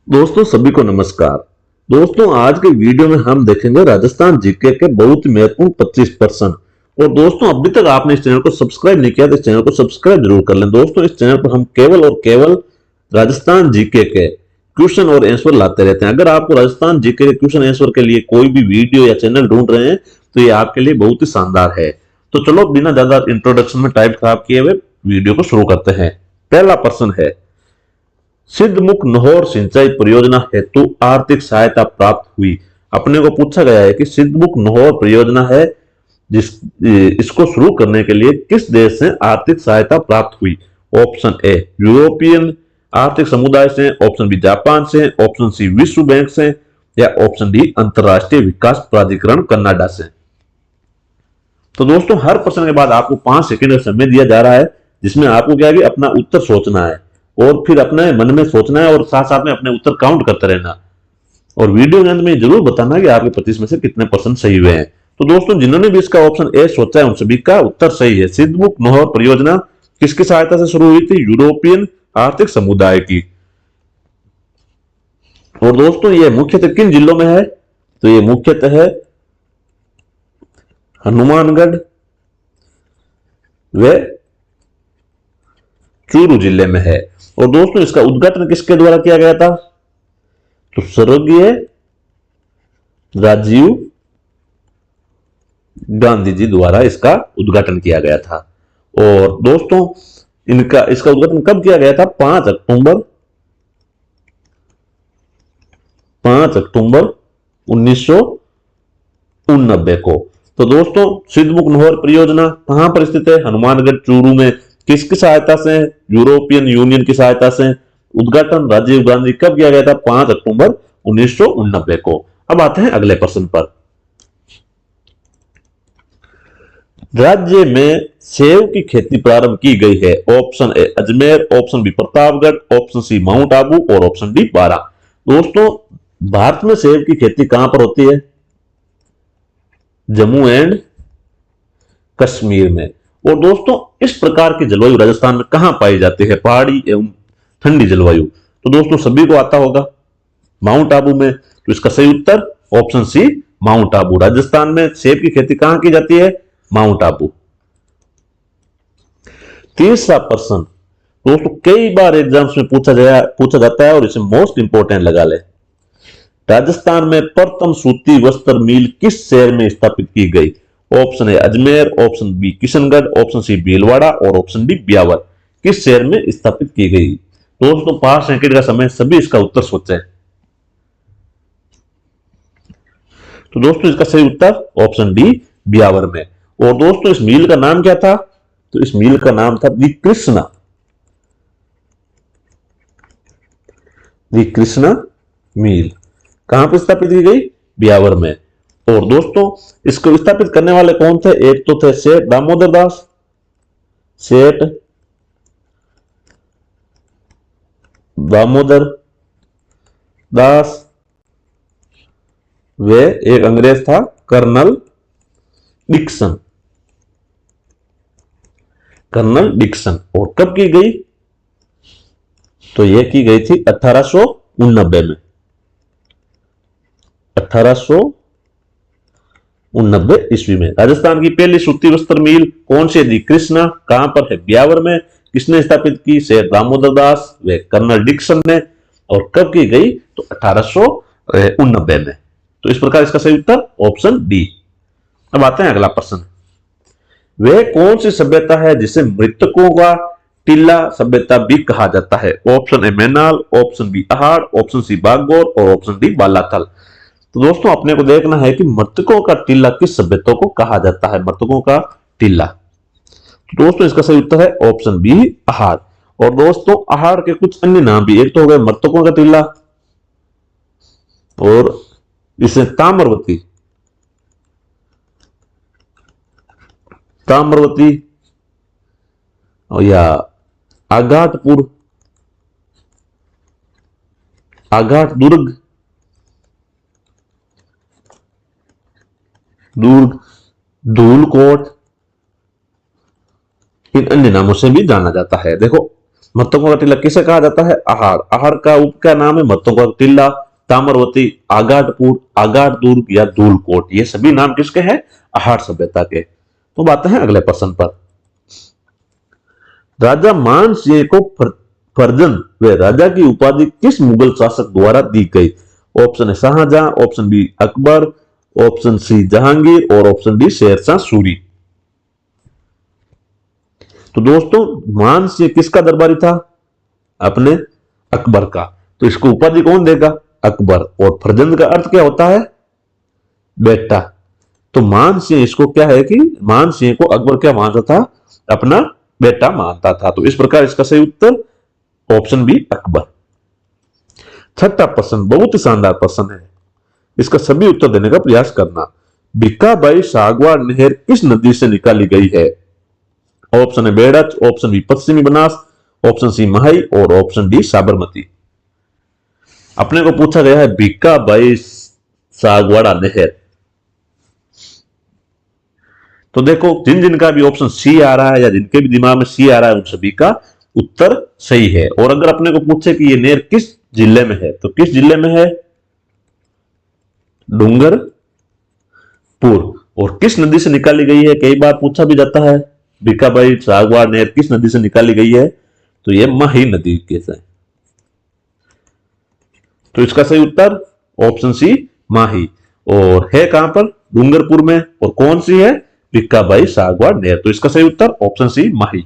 दोस्तों सभी को नमस्कार। दोस्तों आज के वीडियो में हम देखेंगे राजस्थान जीके के बहुत ही महत्वपूर्ण 25 प्रश्न। और दोस्तों अभी तक आपने इस चैनल को सब्सक्राइब नहीं किया तो इस चैनल को सब्सक्राइब जरूर कर लें। दोस्तों इस चैनल पर हम केवल और केवल राजस्थान जीके के क्वेश्चन और आंसर लाते रहते हैं। अगर आपको राजस्थान जीके के क्वेश्चन आंसर के लिए कोई भी वीडियो या चैनल ढूंढ रहे हैं तो ये आपके लिए बहुत ही शानदार है। तो चलो बिना ज्यादा इंट्रोडक्शन में टाइम खराब किए हुए वीडियो को शुरू करते हैं। पहला प्रश्न है, सिद्धमुख नहर सिंचाई परियोजना हेतु आर्थिक सहायता प्राप्त हुई। अपने को पूछा गया है कि सिद्धमुख नहर परियोजना है जिस इसको शुरू करने के लिए किस देश से आर्थिक सहायता प्राप्त हुई। ऑप्शन ए यूरोपियन आर्थिक समुदाय से, ऑप्शन बी जापान से, ऑप्शन सी विश्व बैंक से या ऑप्शन डी अंतरराष्ट्रीय विकास प्राधिकरण कनाडा से। तो दोस्तों हर प्रश्न के बाद आपको 5 सेकंड का समय दिया जा रहा है जिसमें आपको क्या है कि अपना उत्तर सोचना है और फिर अपने मन में सोचना है और साथ साथ में अपने उत्तर काउंट करते रहना। और वीडियो के अंत में जरूर बताना कि आपके 25 में से कितने परसेंट सही हुए हैं। तो दोस्तों जिन्होंने भी इसका ऑप्शन ए सोचा है उन सभी का उत्तर सही है। सिद्धमुख नहर परियोजना किसकी सहायता से शुरू हुई थी? यूरोपियन आर्थिक समुदाय की। और दोस्तों ये मुख्यतः किन जिलों में है? तो ये मुख्यतः है हनुमानगढ़ व चूरू जिले में है। और दोस्तों इसका उद्घाटन किसके द्वारा किया गया था? तो स्वर्गीय राजीव गांधी जी द्वारा इसका उद्घाटन किया गया था। और दोस्तों इसका उद्घाटन कब किया गया था? 5 अक्टूबर 1989 को। तो दोस्तों सिद्धमुख नहर परियोजना कहां पर स्थित है? हनुमानगढ़ चूरू में। किसकी सहायता से? यूरोपियन यूनियन की सहायता से। उद्घाटन राजीव गांधी कब किया गया था? 5 अक्टूबर 1989 को। अब आते हैं अगले प्रश्न पर। राज्य में सेब की खेती प्रारंभ की गई है। Option A Ajmer, option B Pratapgarh, option C mount Abu और ऑप्शन डी बारा। दोस्तों भारत में सेब की खेती कहां पर होती है? जम्मू एंड कश्मीर में। और दोस्तों इस प्रकार की जलवायु राजस्थान में कहां पाई जाती है? पहाड़ी एवं ठंडी जलवायु। तो दोस्तों सभी को आता होगा माउंट आबू में। तो इसका सही उत्तर option C mount Abu. Rajasthan में सेब की खेती कहां की जाती है? माउंट आबू। तीसरा प्रश्न दोस्तों कई बार एग्जाम्स में पूछा जाता है और इसे मोस्ट इंपोर्टेंट लगा ले। राजस्थान में प्रथम सूती वस्त्र मिल किस शहर में स्थापित की गई? Option A Ajmer, option B Kishangarh, option C Bhilwara और ऑप्शन डी ब्यावर। किस शहर में स्थापित की गई? दोस्तों 5 सेकंड का समय, सभी इसका उत्तर सोचें। तो दोस्तों इसका सही उत्तर ऑप्शन डी ब्यावर में। और दोस्तों इस मिल का नाम क्या था? तो इस मिल का नाम था दी कृष्णा मिल। कहां पर स्थापित की गई? ब्यावर में। और दोस्तों इसको स्थापित करने वाले कौन थे? एक तो थे सेठ दामोदर दास, सेठ दामोदर दास वे एक अंग्रेज था कर्नल डिक्सन। Colonel Dixon. और कब की गई? तो यह की गई थी 1889 में। 1889 ईस्वी में। राजस्थान की पहली सूती वस्त्र मिल कौन सी थी? कृष्णा। कहां पर है? ब्यावर में। किसने स्थापित की? शेर दामोदर दास व कर्नल डिक्सन ने। और कब की गई? तो 1889 में। तो इस प्रकार इसका सही उत्तर ऑप्शन डी। अब आते हैं अगला प्रश्न। वह कौन सी सभ्यता है जिसे मृतकों का टीला सभ्यता भी कहा जाता है? Option A Menal, option B Ahar, option C Bagor और ऑप्शन डी बालाथल। तो दोस्तों अपने को देखना है कि मृतकों का टीला किस सभ्यता को कहा जाता है? मृतकों का टीला। तो दोस्तों इसका सही उत्तर है ऑप्शन बी अहाड़। और दोस्तों अहाड़ के कुछ अन्य नाम भी, एक तो हो गए मृतकों का टीला और इसे ताम्रवती, और या आघाटपुर, आघाट दुर्ग, धूलकोट, इन अन्य नामों से भी जाना जाता है। देखो महत्वों का टीला किसे कहा जाता है? आहार। आहार का उप क्या नाम है? महत्वों का टीला, ताम्रवती, आगाटपुर, आगाट दुर्ग या धूलकोट, ये सभी नाम किसके हैं? आहार सभ्यता के। तो बात है अगले प्रश्न पर। राजा मान सिंह को फर्जंद व राजा की उपाधि किस मुगल शासक द्वारा दी गई? Option A Shahjahan, option B Akbar, option C Jahangir और ऑप्शन डी शेरशाह सूरी। तो दोस्तों मान सिंह किसका दरबारी था? अपने अकबर का। तो इसको उपाधि कौन देगा? अकबर। और फर्जंद का अर्थ क्या होता है? बेटा। तो मान सिंह इसको क्या है कि मान सिंह को अकबर क्या मानता था? अपना बेटा मानता था। तो इस प्रकार इसका सही उत्तर ऑप्शन बी अकबर। छठा प्रश्न बहुत ही शानदार प्रश्न है, इसका सभी उत्तर देने का प्रयास करना। भिक्काबाई सागवान नहर किस नदी से निकाली गई है? ऑप्शन है बेड़च, ऑप्शन बी पश्चिमी बनास, ऑप्शन सी महाई और ऑप्शन डी साबरमती। अपने को पूछा गया है भिक्काबाई सागवाड़ा नहर। तो देखो जिन जिनका भी ऑप्शन सी आ रहा है या जिनके भी दिमाग में सी आ रहा है उन सभी का उत्तर सही है। और अगर अपने को पूछे कि ये नहर किस जिले में है, तो किस जिले में है? डूंगरपुर। और किस नदी से निकाली गई है? कई बार पूछा भी जाता है भिक्काबाई सागवान नहर किस नदी से निकाली गई है? तो यह माही नदी के से। तो इसका सही उत्तर ऑप्शन सी माही। और है कहां पर? डूंगरपुर में। और कौन सी है? भिक्काबाई सागवान नहर। तो इसका सही उत्तर ऑप्शन सी माही।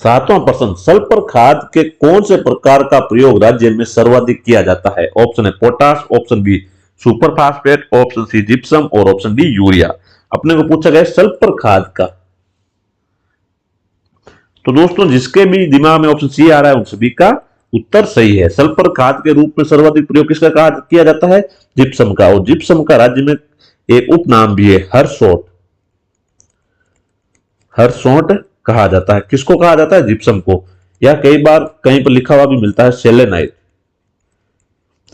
सातवां प्रश्न सल्फर खाद के कौन से प्रकार का प्रयोग राज्य में सर्वाधिक किया जाता है? Option A potash, option B super phosphate, option C gypsum और ऑप्शन डी यूरिया। अपने को पूछा गया सल्फर खाद का। तो दोस्तों जिसके भी दिमाग में ऑप्शन सी आ रहा है उन सभी का उत्तर सही है। सल्फर खाद के रूप में सर्वाधिक प्रयोग किसका किया जाता है? जिप्सम का। और जिप्सम का राज्य में एक उपनाम भी है हरसोट। हरसोट कहा जाता है। किसको कहा जाता है? जिप्सम को। या कई बार कहीं पर लिखा हुआ भी मिलता है सेलेनाइट।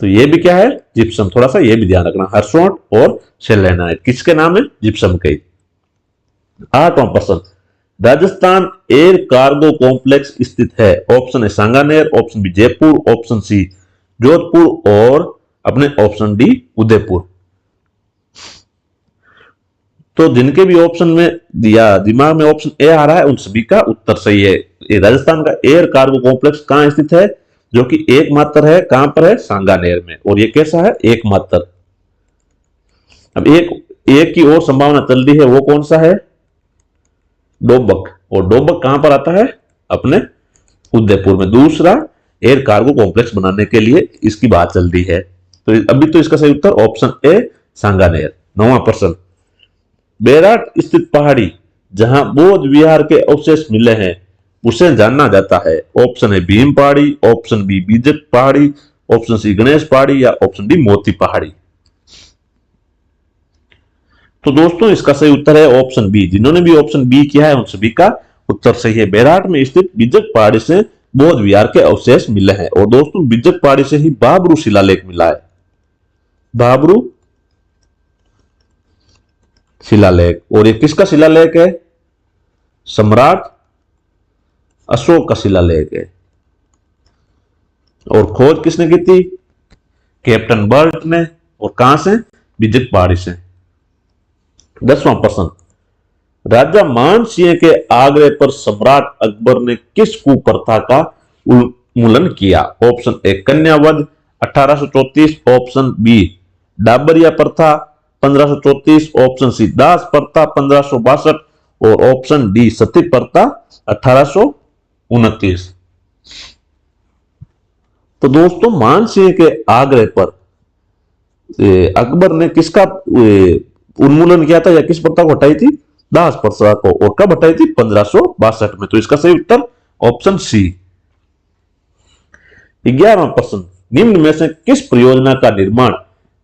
तो ये भी क्या है? जिप्सम। थोड़ा सा ये भी ध्यान रखना, हरसोट और सेलेनाइट किसके नाम है? जिप्सम के। आठवां प्रश्न राजस्थान एयर कार्गो कॉम्प्लेक्स स्थित है। Option A Sanganer, option B Jaipur, option C Jodhpur और अपने ऑप्शन डी उदयपुर। तो जिनके भी ऑप्शन में दिया दिमाग में ऑप्शन ए आ रहा है उन सभी का उत्तर सही है। ये राजस्थान का एयर कार्गो कॉम्प्लेक्स कहां स्थित है? जो कि एकमात्र है। कहां पर है? सांगानेर में। और ये कैसा है? एकमात्र। अब एक की और संभावना चल रही है, वो कौन सा है? डोबक। और डोबक कहां पर आता है? अपने उदयपुर में। दूसरा एयर कार्गो कॉम्प्लेक्स बनाने के लिए इसकी बात चल रही है। तो अभी तो इसका सही उत्तर ऑप्शन ए सांगानेर। नौवां प्रश्न बेराट स्थित पहाड़ी जहां बौद्ध विहार के अवशेष मिले हैं उसे जानना जाता है। ऑप्शन है भीम पहाड़ी, ऑप्शन बी बीजक पहाड़ी, ऑप्शन सी गणेश पहाड़ी या ऑप्शन डी मोती पहाड़ी। तो दोस्तों इसका सही उत्तर है ऑप्शन बी। जिन्होंने भी ऑप्शन बी किया है उन सभी का उत्तर सही है। बेराट में स्थित बीजक पहाड़ी से बौद्ध विहार के अवशेष मिले हैं। और दोस्तों बीजक पहाड़ी से ही बाबरू शिलालेख मिला है। बाबरू शिलालेख। और ये किसका शिलालेख है? सम्राट अशोक का शिलालेख है। और खोज किसने की थी? कैप्टन बर्ट ने। और कहां से? बीजक पहाड़ी से। 10वां प्रश्न राजा मान सिंह के आग्रह पर सम्राट अकबर ने किस कुप्रथा का उन्मूलन किया? ऑप्शन ए कन्यावध 1834, ऑप्शन बी डाबरिया प्रथा 1534, ऑप्शन सी दास प्रथा 1562 और ऑप्शन डी सती प्रथा 1829। तो दोस्तों मान सिंह के आग्रह पर अकबर ने किसका उन्मूलन किया था या किस प्रथा को हटाई थी? दास प्रथा को। और कब हटाई थी? 1562 में। तो इसका सही उत्तर ऑप्शन सी। 11वां प्रश्न निम्न में से किस परियोजना का निर्माण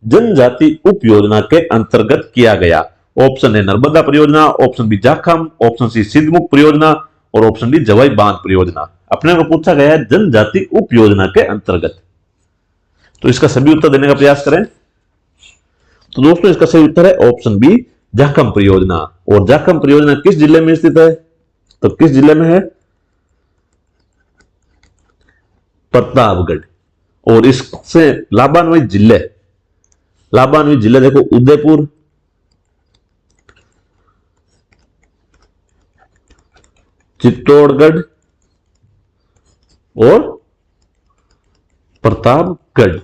जनजाति उप योजना के अंतर्गत किया गया? ऑप्शन है नर्मदा परियोजना, option B Jakham, option C Sidhmukh परियोजना और ऑप्शन डी जवाई बांध परियोजना। अपने को पूछा गया है जनजाति उप योजना के अंतर्गत। तो इसका सभी उत्तर देने का प्रयास करें। तो दोस्तों इसका सही उत्तर है ऑप्शन बी जाखम परियोजना। और जाखम परियोजना किस जिले में स्थित है? तो किस जिले में है? प्रतापगढ़। और इससे लाभान्वित जिले देखो, उदयपुर, चित्तौड़गढ़ और प्रतापगढ़।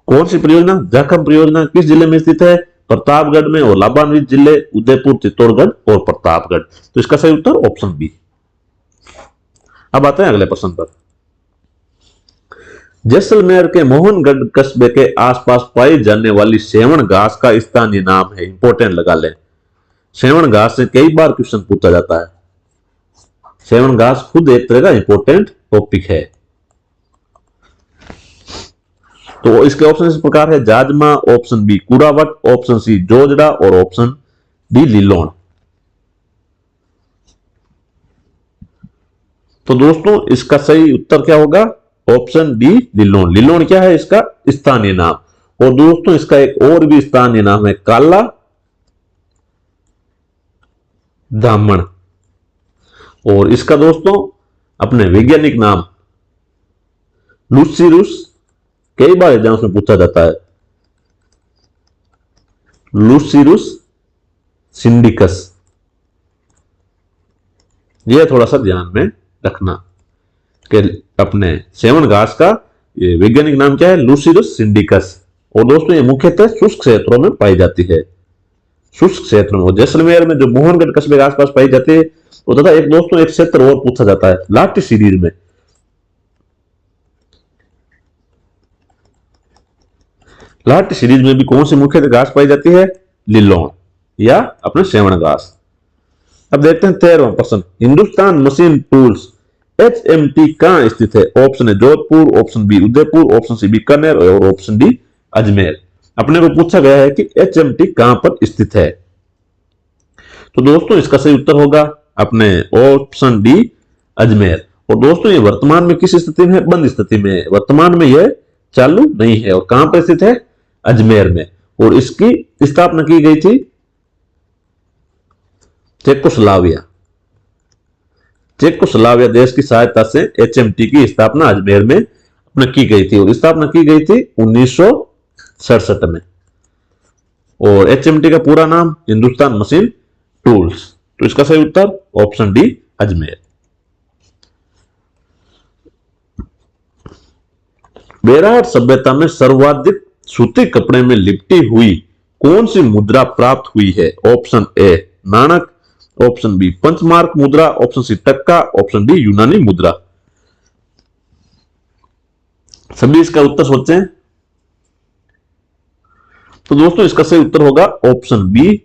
कौन सी परियोजना? जाखम परियोजना किस जिले में स्थित है? प्रतापगढ़ में। और लाभान्वित जिले उदयपुर, चित्तौड़गढ़ और प्रतापगढ़। तो इसका सही उत्तर ऑप्शन बी। अब आते हैं अगले प्रश्न पर। जैसलमेर के मोहनगढ़ कस्बे के आसपास पाई जाने वाली सेवण घास का स्थानीय नाम है। इंपोर्टेंट लगा लें, सेवण घास से कई बार क्वेश्चन पूछा जाता है। सेवण घास खुद एक तरह का इंपोर्टेंट टॉपिक है। तो इसके ऑप्शन इस प्रकार है, जाजमा, ऑप्शन बी कुड़ावट, ऑप्शन सी जोजड़ा और ऑप्शन डी लिलोन। तो दोस्तों इसका सही उत्तर क्या होगा? Option D लिलोन। लिलोन क्या है? इसका स्थानीय नाम। और दोस्तों इसका एक और भी स्थानीय नाम है, काला दामन। और इसका दोस्तों अपने वैज्ञानिक नाम लूसीरुस, कई बार एग्जाम्स में पूछा जाता है, लूसीरुस सिंडिकस। यह थोड़ा सा ध्यान में रखना कि अपने सेवन घास का ये वैज्ञानिक नाम क्या है? लूसीरुस सिंडिकस। और दोस्तों ये मुख्यतः शुष्क क्षेत्रों में पाई जाती है, शुष्क क्षेत्रों में। जैसलमेर में जो मोहनगढ़ कस्बे के आसपास पाई जाती है। और तथा एक दोस्तों एक क्षेत्र और पूछा जाता है, लाटी सीरीज में। लाटी सीरीज में भी कौन सी मुख्य घास पाई जाती है? लिलोन या अपने सेवण घास। अब देखते हैं 13वां प्रश्न। हिंदुस्तान मशीन टूल्स HMT कहां स्थित है? Option A Jodhpur, option B Udaipur, option C Bikaner और ऑप्शन डी अजमेर। अपने को पूछा गया है कि HMT कहां पर स्थित है। तो दोस्तों इसका सही उत्तर होगा अपने ऑप्शन डी अजमेर। और दोस्तों ये वर्तमान में किस स्थिति में है? बंद स्थिति में है। वर्तमान में यह चालू नहीं है। और कहां पर स्थित है? अजमेर में। और इसकी स्थापना की गई थी चेकोस्लोवाकिया देश की सहायता से HMT की स्थापना अजमेर में अपने की गई थी। और स्थापना की गई थी 1967 में। और HMT का पूरा नाम हिंदुस्तान मशीन टूल्स। तो इसका सही उत्तर ऑप्शन डी अजमेर। बेराट सभ्यता में सर्वाधिक सूती कपड़े में लिपटी हुई कौन सी मुद्रा प्राप्त हुई है? ऑप्शन ए नाणक, ऑप्शन बी पंचमार्क मुद्रा, ऑप्शन सी टक्का, ऑप्शन डी यूनानी मुद्रा। सभी इसका उत्तर सोचें। तो दोस्तों इसका सही उत्तर होगा ऑप्शन बी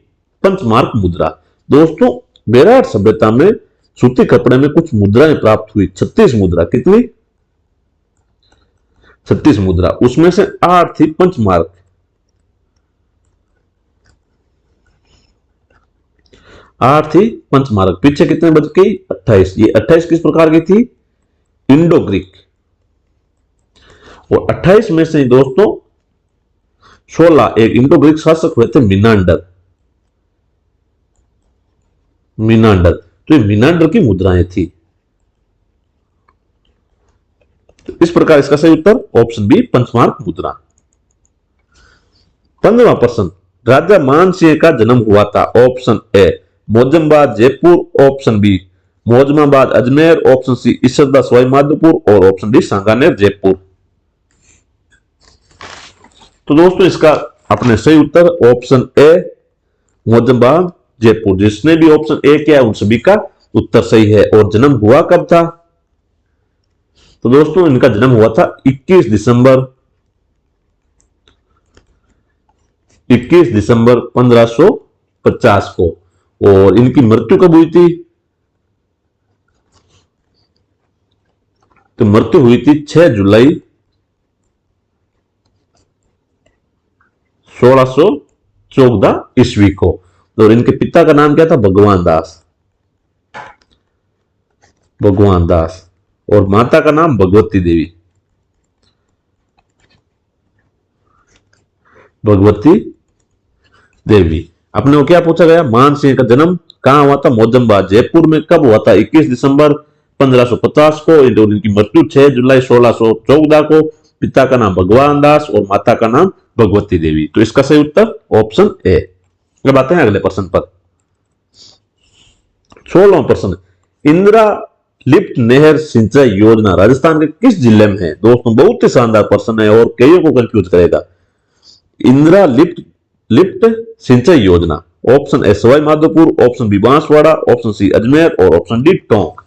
पंचमार्क मुद्रा। दोस्तों बेराट सभ्यता में सूती कपड़े में कुछ मुद्राएं प्राप्त हुई, 36 मुद्रा। कितनी? 36 मुद्रा। उसमें से 8 थी पंचमार्क, 8 थी पंचमार्क। पीछे कितने बच गई? 28। ये 28 किस प्रकार की थी? Indo Greek. और 28 में से दोस्तों 16 एक इंडो ग्रीक शासक हुए थे, मीनांडर। तो ये मीनांडर की मुद्राएं थी। तो इस प्रकार इसका सही उत्तर ऑप्शन बी पंचमार्क मुद्रा। 15वां प्रश्न। राजा मान सिंह का जन्म हुआ था। Option A Mozamabad Jaipur, option B Mozamabad Ajmer, option C Isarda Sawai Madhopur और ऑप्शन डी सांगानेर जयपुर। तो दोस्तों इसका अपने सही उत्तर ऑप्शन ए मोजमबाद जयपुर। जिसने भी ऑप्शन ए किया उन सभी का उत्तर सही है। और जन्म हुआ कब था? तो दोस्तों इनका जन्म हुआ था 21 दिसंबर 1550 को। और इनकी मृत्यु कब हुई थी? तो मृत्यु हुई थी 6 जुलाई 1614 ईस्वी को। और इनके पिता का नाम क्या था? भगवान दास। और माता का नाम भगवती देवी। अपने को क्या पूछा गया? मान सिंह का जन्म कहां हुआ था? मोजम्बाद जयपुर में। कब हुआ था? 21 दिसंबर 1550 को। इनकी मृत्यु 6 जुलाई 1614 को। पिता का नाम भगवान दास और माता का नाम भगवती देवी। तो इसका सही उत्तर ऑप्शन ए। अब आते हैं अगले प्रश्न पर। 16वां प्रश्न, इंदिरा लिफ्ट नहर सिंचाई योजना राजस्थान के किस जिले में है? दोस्तों बहुत ही शानदार प्रश्न है और कईयों को कंफ्यूज करेगा। इंदिरा लिफ्ट लिफ्ट सिंचाई योजना, option A Sawai Madhopur, option B Banswara, option C Ajmer और ऑप्शन डी टोंक।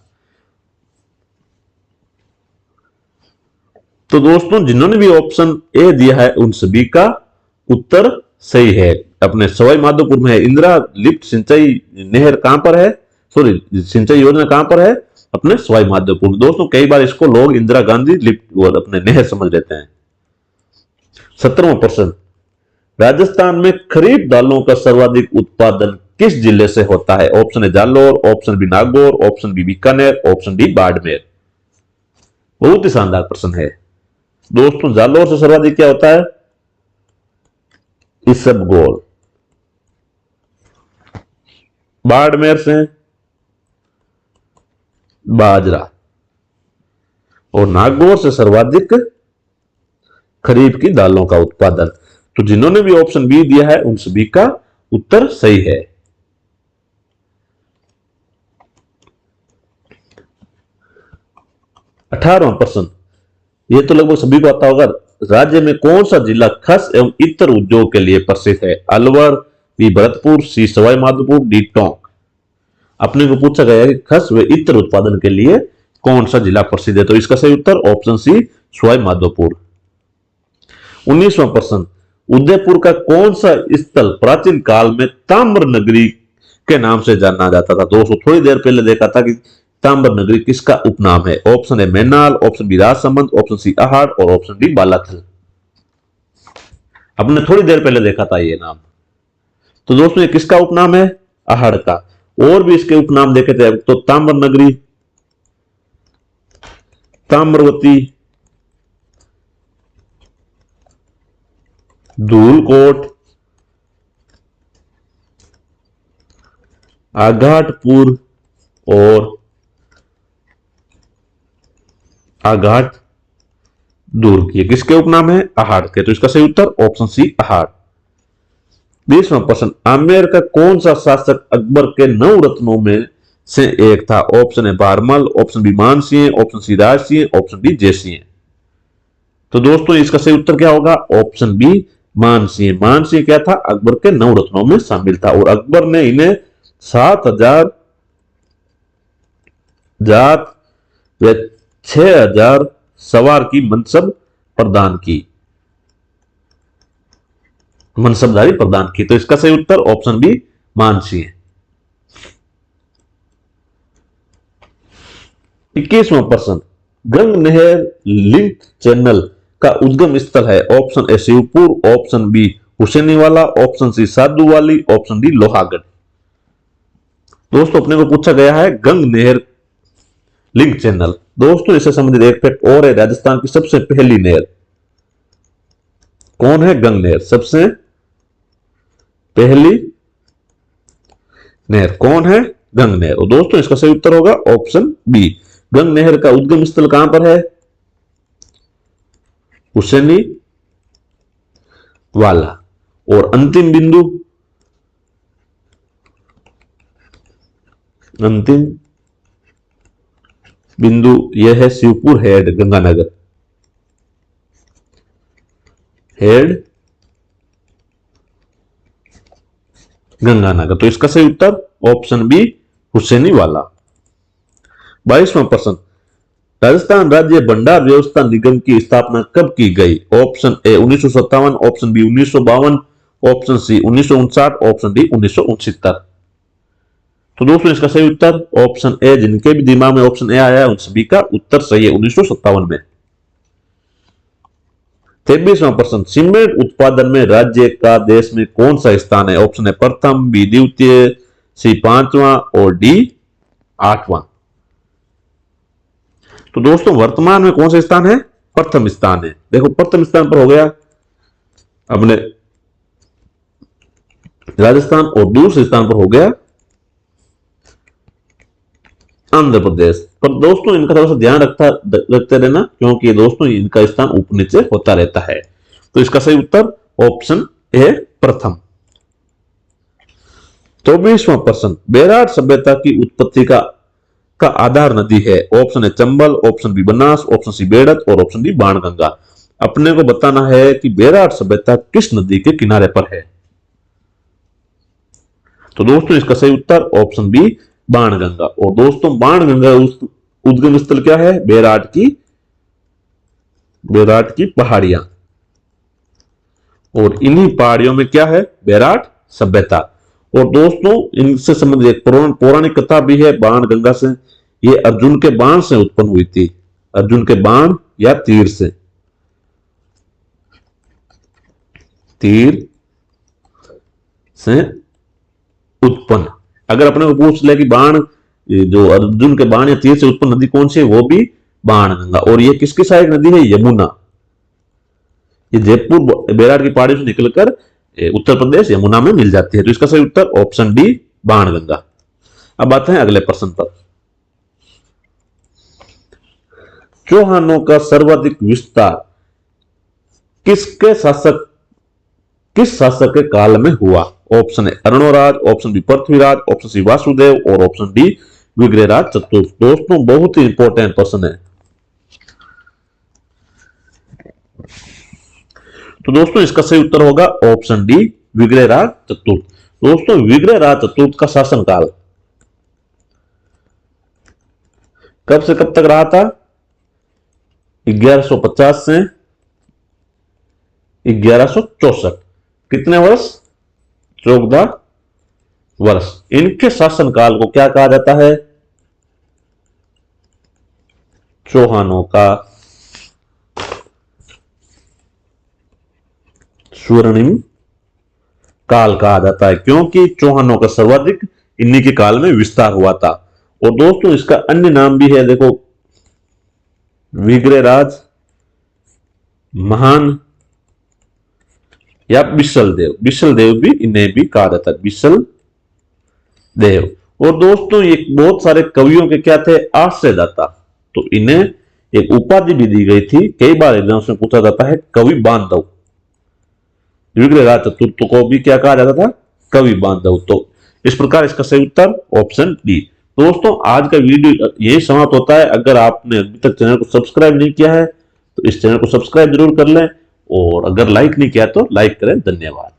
तो दोस्तों जिन्होंने भी ऑप्शन ए दिया है उन सभी का उत्तर सही है। अपने सवाई माधोपुर में है। इंदिरा लिफ्ट सिंचाई नहर कहां पर है? सॉरी, सिंचाई योजना कहां पर है? अपने सवाई माधोपुर। दोस्तों कई बार इसको लोग इंदिरा गांधी लिफ्ट और अपने नहर समझ लेते हैं। 17वां प्रश्न, राजस्थान में खरीफ दालों का सर्वाधिक उत्पादन किस जिले से होता है? Option A Jalore, option B Nagaur, option B Bikaner, option D Barmer. बहुत ही शानदार प्रश्न है दोस्तों। जालोर से सर्वाधिक क्या होता है? इसबगोल। बाड़मेर से बाजरा और नागौर से सर्वाधिक खरीफ की दालों का उत्पादन। तो जिन्होंने भी ऑप्शन बी दिया है उन सभी का उत्तर सही है। 18वां प्रश्न, यह तो लगभग सभी को आता होगा। राज्य में कौन सा जिला खस एवं इत्र उद्योग के लिए प्रसिद्ध है? अलवर, बी भरतपुर, सी सवाई माधोपुर, डी टोंक। अपने को पूछा गया है कि खस व इत्र उत्पादन के लिए कौन सा जिला प्रसिद्ध है? तो इसका सही उत्तर ऑप्शन सी सवाई माधोपुर। 19वां प्रश्न, उदयपुर का कौन सा स्थल प्राचीन काल में ताम्र नगरी के नाम से जाना जाता था? दोस्तों थोड़ी देर पहले देखा था कि ताम्र नगरी किसका उपनाम है? ऑप्शन है Menal, option B Rajsamand, option C Ahar और ऑप्शन डी बालाथल। अपने थोड़ी देर पहले देखा था ये नाम। तो दोस्तों ये किसका उपनाम है? अहाड़ का। और भी इसके उपनाम देखे थे तो ताम्र नगरी, ताम्रवती, धूलकोट, आघाटपुर और आघाट दूर किए। किसके उपनाम है? अहाड़ के। तो इसका सही उत्तर ऑप्शन सी अहाड़। 20वां प्रश्न, आमेर का कौन सा शासक अकबर के 9 रत्नों में से एक था? Option A Barmal, option B Mansingh, option C Rajsingh, option D Jaisingh. तो दोस्तों इसका सही उत्तर क्या होगा? Option B Mansingh. मानसिंह क्या था? अकबर के 9 रत्नों में शामिल था और अकबर ने इन्हें 7000 जात व 6000 सवार की मनसब प्रदान की, मनसबदारी प्रदान की। तो इसका सही उत्तर ऑप्शन बी मानसिंह। 21वां प्रश्न, गंग नहर लिंक चैनल का उद्गम स्थल है? Option A Shivpur, option B Hussainiwala, option C Sadhuwali, option D Lohagarh. दोस्तों अपने को पूछा गया है गंग नहर लिंक चैनल। दोस्तों इससे संबंधित एक फैक्ट और है, राजस्थान की सबसे पहली नहर कौन है? गंग नहर। सबसे पहली नहर कौन है? गंग नहर। और दोस्तों इसका सही उत्तर होगा ऑप्शन बी। गंग नहर का उद्गम स्थल कहां पर है? हुसैनी वाला। और अंतिम बिंदु यह है शिवपुर हेड गंगानगर। हेड गंगानगर। तो इसका सही उत्तर ऑप्शन बी हुसैनी वाला। 22वां प्रश्न, राजस्थान राज्य भंडार व्यवस्था निगम की स्थापना कब की गई? Option A 1957, option B 1952, option C 1959, option D 1969। तो दोस्तों इसका सही उत्तर ऑप्शन ए। जिनके भी दिमाग में ऑप्शन ए आया है उन सभी का उत्तर सही है, 1957 में। 23वां प्रश्न, सीमेंट उत्पादन में राज्य का देश में कौन सा स्थान है? ऑप्शन है प्रथम, बी द्वितीय, सी 5वां और डी 8वां। तो दोस्तों वर्तमान में कौन सा स्थान है? प्रथम स्थान है। देखो प्रथम स्थान पर हो गया अपने राजस्थान और दूसरे स्थान पर हो गया आंध्र प्रदेश। पर दोस्तों इनका थोड़ा सा ध्यान रखते रहना, क्योंकि दोस्तों इनका स्थान ऊपर नीचे होता रहता है। तो इसका सही उत्तर ऑप्शन ए प्रथम। 24वां प्रश्न, बेराट सभ्यता की उत्पत्ति का आधार नदी है। ऑप्शन है Chambal, option B Banas, option C बेड़त और ऑप्शन डी बाणगंगा। अपने को बताना है कि बेराट सभ्यता किस नदी के किनारे पर है। तो दोस्तों इसका सही उत्तर ऑप्शन बी बाणगंगा। और दोस्तों बाणगंगा उद्गम स्थल क्या है? बेराट की पहाड़ियां, और इन्हीं पहाड़ियों में क्या है? बेराट सभ्यता। और दोस्तों इनसे संबंधित एक पौराणिक कथा भी है बाणगंगा से। ये अर्जुन के बाण से उत्पन्न हुई थी, अर्जुन के बाण या तीर से उत्पन्न। अगर अपने को पूछ ले कि बाण, जो अर्जुन के बाण या तीर से उत्पन्न नदी कौन सी है, वो भी बाणगंगा। और ये किसकी सहायक नदी है? यमुना। ये जयपुर बेराट की पहाड़ी से निकलकर उत्तर प्रदेश यमुना में मिल जाती है। तो इसका सही उत्तर ऑप्शन डी बाणगंगा। अब आते हैं अगले प्रश्न पर। चौहानों का सर्वाधिक विस्तार किस शासक के काल में हुआ? ऑप्शन है Arunoraj, option B Prithviraj, option C Vasudev और ऑप्शन डी विग्रहराज चतुर्थ। दोस्तों बहुत ही इंपॉर्टेंट प्रश्न है। तो दोस्तों इसका सही उत्तर होगा ऑप्शन डी विग्रहराज चतुर्थ। दोस्तों विग्रहराज चतुर्थ का शासनकाल कब से कब तक रहा था? 1150 से 1164। कितने वर्ष? 14 वर्ष। इनके शासनकाल को क्या कहा जाता है? चौहानों का स्वर्णिम काल कहा जाता है, क्योंकि चौहानों का सर्वाधिक इन्हीं के काल में विस्तार हुआ था। और दोस्तों इसका अन्य नाम भी है, देखो, विग्रहराज महान या बिसल देव भी इन्हें भी कहा जाता है, बिसल देव। और दोस्तों ये बहुत सारे कवियों के क्या थे? आश्रयदाता। तो इन्हें एक उपाधि भी दी गई थी, कई बार एग्जाम्स में पूछा जाता है, कवि बांधव। विग्रहराज चतुर्थ को भी क्या कहा जाता था? कवि बांधव। तो इस प्रकार इसका सही उत्तर ऑप्शन डी। दोस्तों आज का वीडियो यही समाप्त होता है। अगर आपने अभी तक चैनल को सब्सक्राइब नहीं किया है तो इस चैनल को सब्सक्राइब जरूर कर लें, और अगर लाइक नहीं किया तो लाइक करें। धन्यवाद।